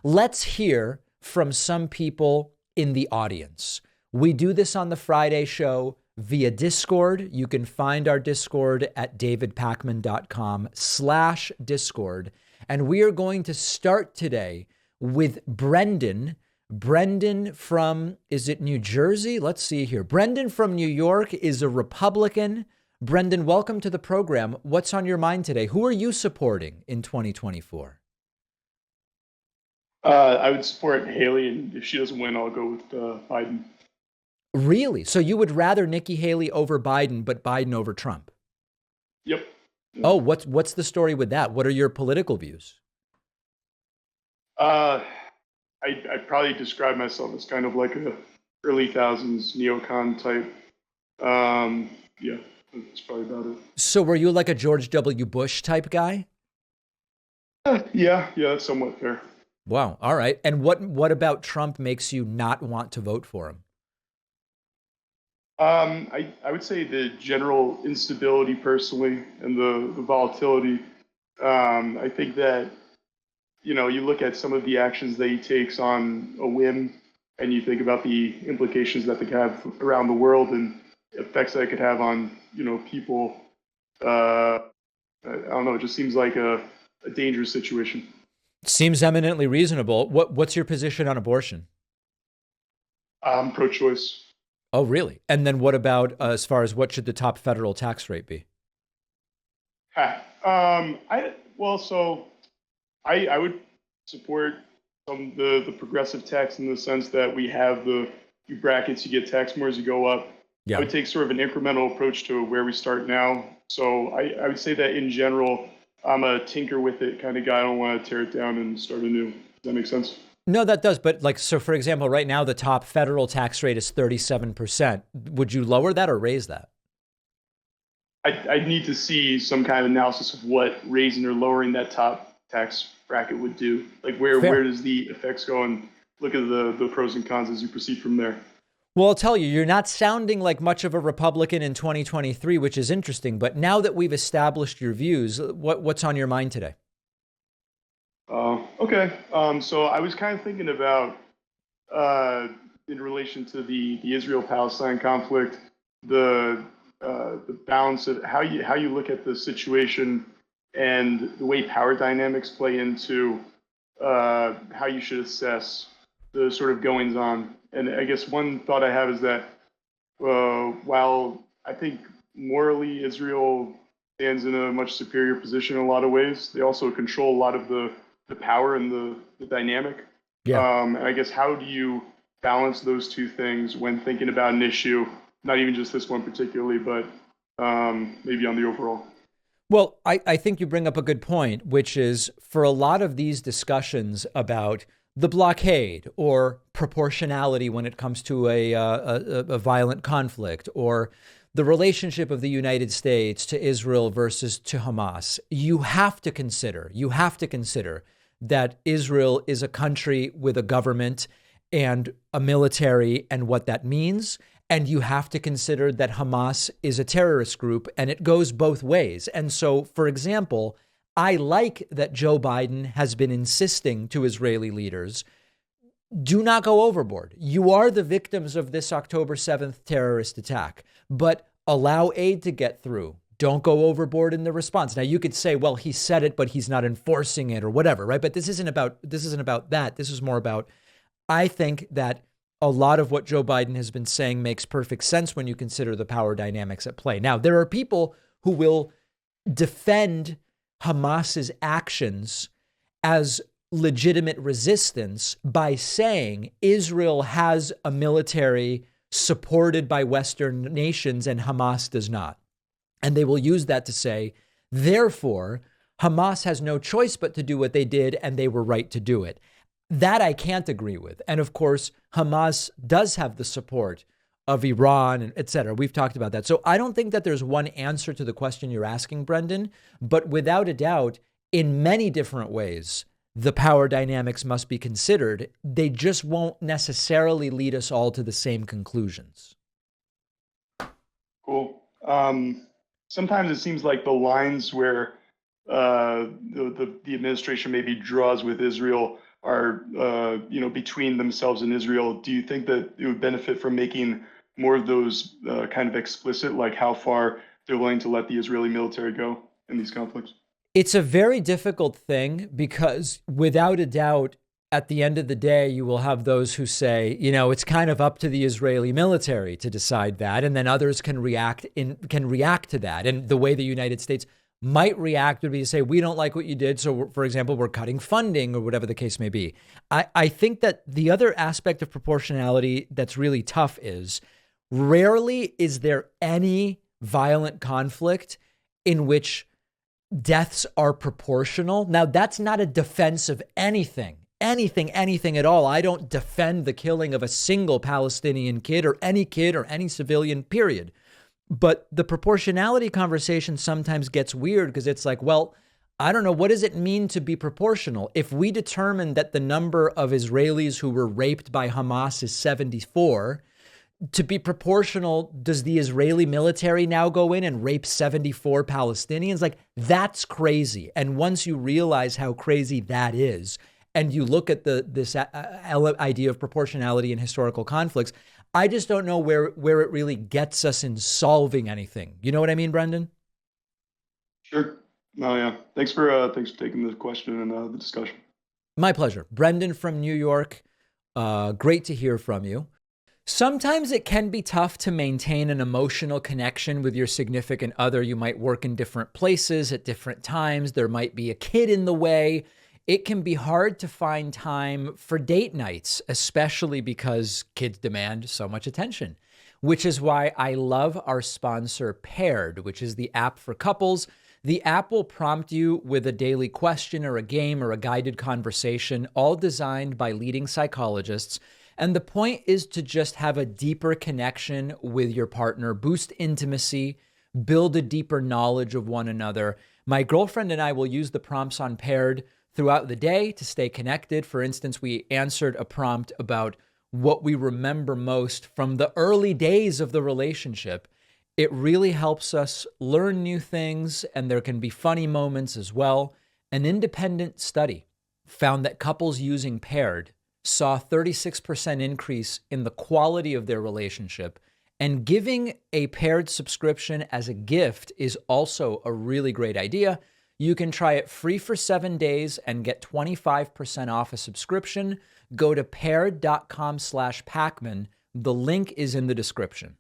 Let's hear from some people in the audience. We do this on the Friday show via Discord. You can find our Discord at davidpakman.com/Discord. And we are going to start today with Brendan. Brendan from, is it New Jersey? Let's see here. Brendan from New York is a Republican. Brendan, welcome to the program. What's on your mind today? Who are you supporting in 2024? I would support Haley, and if she doesn't win, I'll go with Biden. Really? So you would rather Nikki Haley over Biden, but Biden over Trump? Yep. Oh, what's the story with that? What are your political views? I'd probably describe myself as kind of like a early thousands neocon type. Yeah, that's probably about it. So were you like a George W. Bush type guy? Yeah, that's somewhat fair. Wow. All right. And what about Trump makes you not want to vote for him? I would say the general instability personally and the volatility. I think that, you look at some of the actions that he takes on a whim and you think about the implications that they could have around the world and effects that it could have on, people. I don't know, it just seems like a dangerous situation. Seems eminently reasonable. What's your position on abortion? I'm pro-choice. Oh, really? And then what about as far as what should the top federal tax rate be? I would support the progressive tax in the sense that we have the brackets. You get taxed more as you go up. Yeah. I would take sort of an incremental approach to where we start now. So I would say that in general, I'm a tinker with it kind of guy. I don't want to tear it down and start anew. Does that make sense? No, that does. But so for example, right now, the top federal tax rate is 37%. Would you lower that or raise that? I'd need to see some kind of analysis of what raising or lowering that top tax bracket would do. Like where does the effects go, and look at the pros and cons as you proceed from there. Well, I'll tell you, you're not sounding like much of a Republican in 2023, which is interesting. But now that we've established your views, what's on your mind today? Okay. So I was kind of thinking about, in relation to the Israel-Palestine conflict, the balance of how you look at the situation and the way power dynamics play into how you should assess the sort of goings on. And I guess one thought I have is that while I think morally Israel stands in a much superior position in a lot of ways, they also control a lot of the power and the dynamic. Yeah. And I guess how do you balance those two things when thinking about an issue, not even just this one particularly, but maybe on the overall? Well, I think you bring up a good point, which is for a lot of these discussions about the blockade or proportionality when it comes to a violent conflict, or the relationship of the United States to Israel versus to Hamas, you have to consider that Israel is a country with a government and a military and what that means. And you have to consider that Hamas is a terrorist group, and it goes both ways. And so, for example, I like that Joe Biden has been insisting to Israeli leaders, do not go overboard. You are the victims of this October 7th terrorist attack, but allow aid to get through. Don't go overboard in the response. Now, you could say, well, he said it, but he's not enforcing it or whatever, right? But this isn't about that. This is more about, I think that a lot of what Joe Biden has been saying makes perfect sense when you consider the power dynamics at play. Now, there are people who will defend Hamas's actions as legitimate resistance by saying Israel has a military supported by Western nations and Hamas does not. And they will use that to say, therefore, Hamas has no choice but to do what they did, and they were right to do it. That I can't agree with. And of course, Hamas does have the support of Iran, and et cetera. We've talked about that. So I don't think that there's one answer to the question you're asking, Brendan, but without a doubt, in many different ways, the power dynamics must be considered. They just won't necessarily lead us all to the same conclusions. Cool. Sometimes it seems like the lines where the administration maybe draws with Israel are between themselves and Israel. Do you think that it would benefit from making more of those kind of explicit, like how far they're willing to let the Israeli military go in these conflicts? It's a very difficult thing because without a doubt, at the end of the day, you will have those who say, it's kind of up to the Israeli military to decide that. And then others can react to that. And the way the United States might react would be to say, we don't like what you did. So, for example, we're cutting funding or whatever the case may be. I think that the other aspect of proportionality that's really tough is rarely is there any violent conflict in which deaths are proportional. Now, that's not a defense of anything at all. I don't defend the killing of a single Palestinian kid or any civilian, period. But the proportionality conversation sometimes gets weird because it's like, well, I don't know. What does it mean to be proportional? If we determine that the number of Israelis who were raped by Hamas is 74, to be proportional, does the Israeli military now go in and rape 74 Palestinians? Like, that's crazy. And once you realize how crazy that is, and you look at this idea of proportionality in historical conflicts, I just don't know where it really gets us in solving anything. You know what I mean, Brendan? Sure. No, yeah. Thanks for taking the question and the discussion. My pleasure. Brendan from New York. Great to hear from you. Sometimes it can be tough to maintain an emotional connection with your significant other. You might work in different places at different times. There might be a kid in the way. It can be hard to find time for date nights, especially because kids demand so much attention, which is why I love our sponsor Paired, which is the app for couples. The app will prompt you with a daily question or a game or a guided conversation, all designed by leading psychologists. And the point is to just have a deeper connection with your partner, boost intimacy, build a deeper knowledge of one another. My girlfriend and I will use the prompts on Paired throughout the day to stay connected. For instance, we answered a prompt about what we remember most from the early days of the relationship. It really helps us learn new things, and there can be funny moments as well. An independent study found that couples using Paired saw a 36% increase in the quality of their relationship, and giving a Paired subscription as a gift is also a really great idea. You can try it free for 7 days and get 25% off a subscription. Go to paired.com/Pacman. The link is in the description.